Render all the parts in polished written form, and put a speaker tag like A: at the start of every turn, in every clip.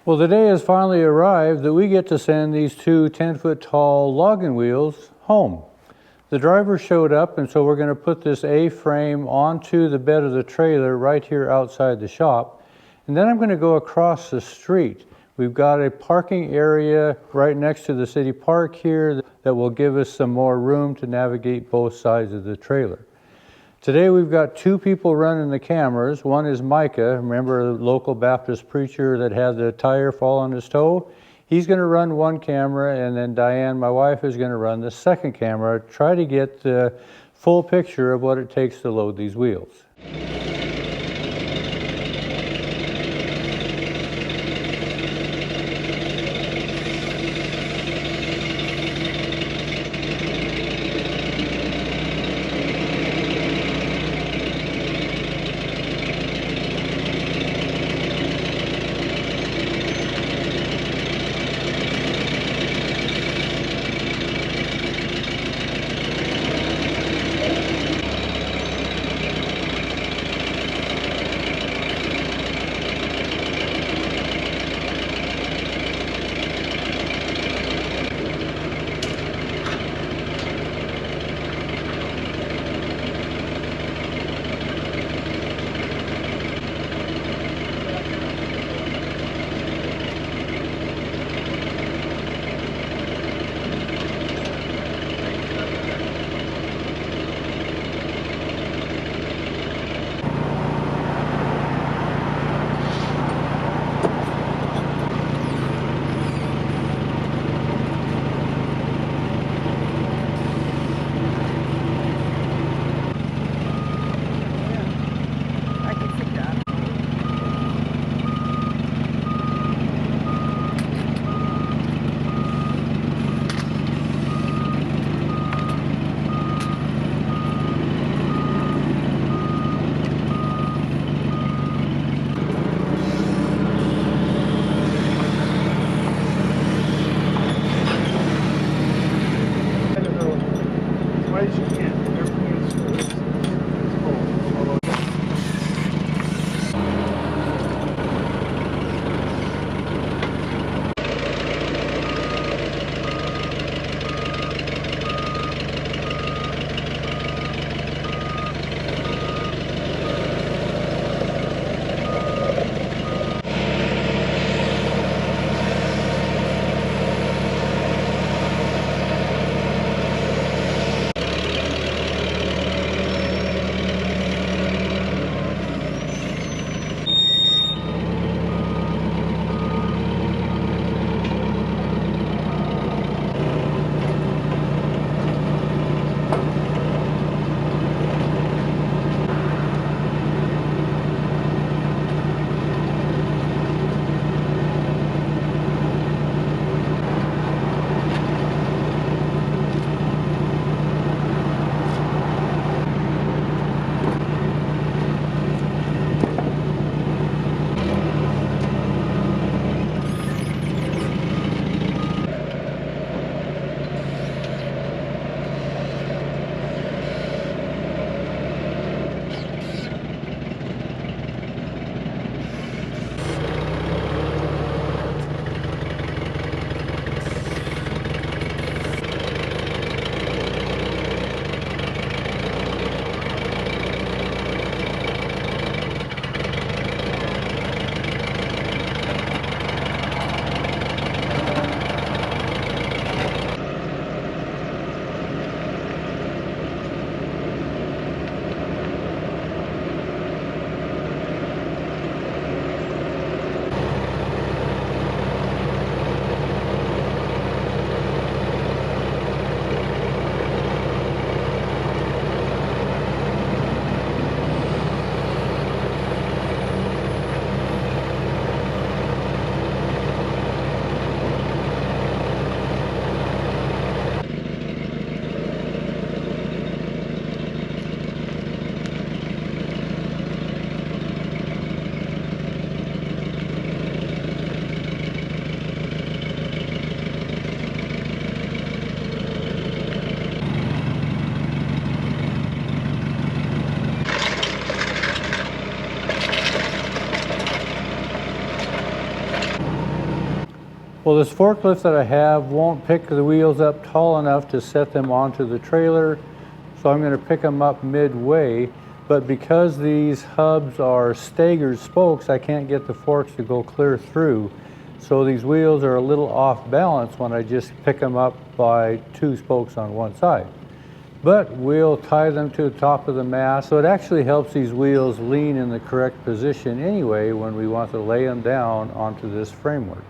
A: Well, the day has finally arrived that we get to send these two 10-foot tall logging wheels home. The driver showed up, and so we're going to put this A-frame onto the bed of the trailer right here outside the shop. And then I'm going to go across the street. We've got a parking area right next to the city park here that will give us some more room to navigate both sides of the trailer. Today we've got two people running the cameras. One is Micah, remember the local Baptist preacher that had the tire fall on his toe? He's going to run one camera, and then Diane, my wife, is going to run the second camera, try to get the full picture of what it takes to load these wheels. Well, this forklift that I have won't pick the wheels up tall enough to set them onto the trailer, so I'm going to pick them up midway. But because these hubs are staggered spokes, I can't get the forks to go clear through. So these wheels are a little off balance when I just pick them up by 2 spokes on one side. But we'll tie them to the top of the mast, so it actually helps these wheels lean in the correct position anyway when we want to lay them down onto this framework.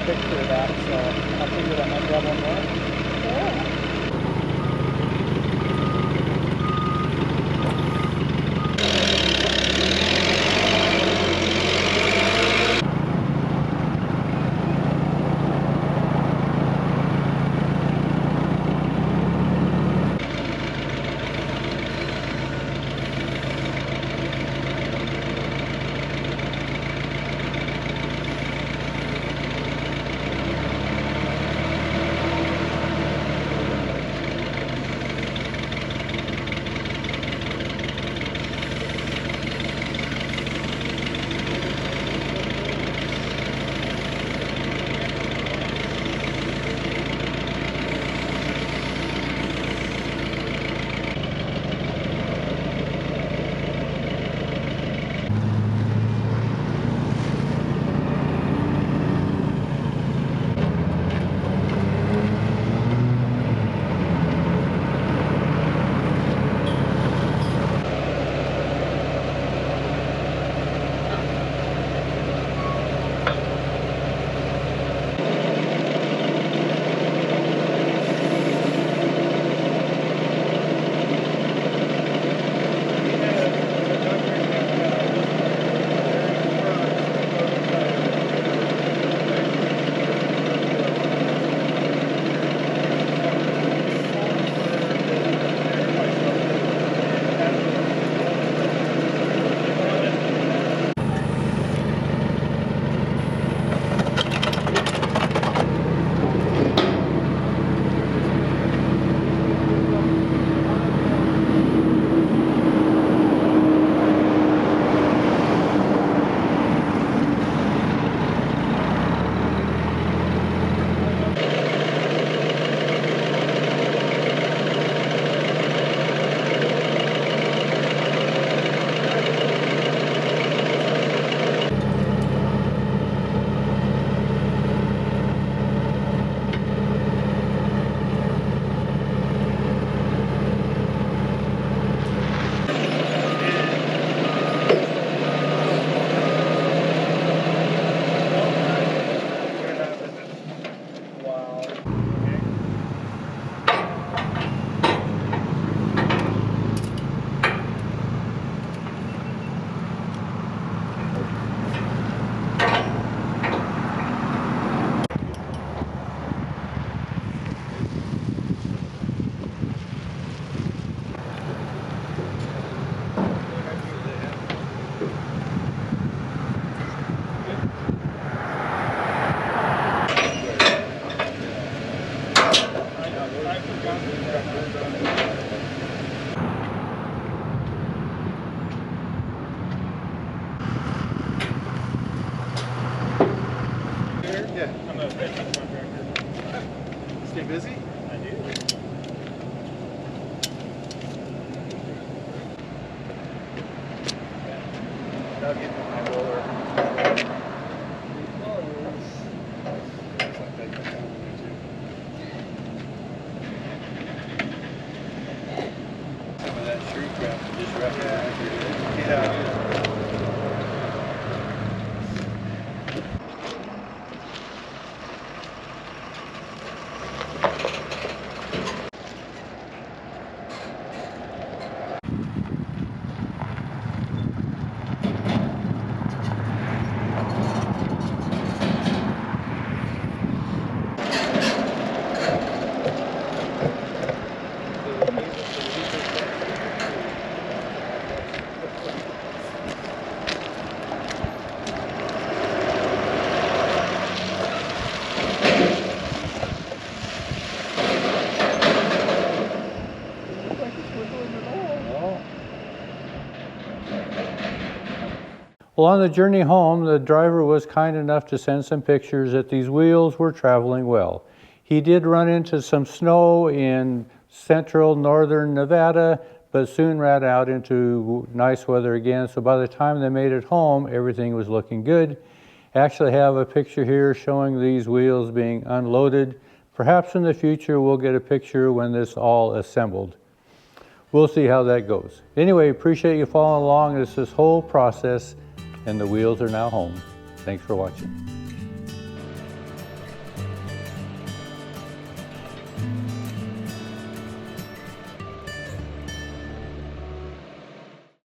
A: Picture of that, so I figured I might grab one more.
B: fencing contractor.
C: Stay busy?
B: I do.
C: I'll get my roller. Some of that shrink wrap just wrapped around here. Yeah.
A: Well, on the journey home, the driver was kind enough to send some pictures that these wheels were traveling well. He did run into some snow in central northern Nevada, but soon ran out into nice weather again. So by the time they made it home, everything was looking good. I actually have a picture here showing these wheels being unloaded. Perhaps in the future we'll get a picture when this all assembled. We'll see how that goes. Anyway, appreciate you following along this whole process, and the wheels are now home. Thanks for watching.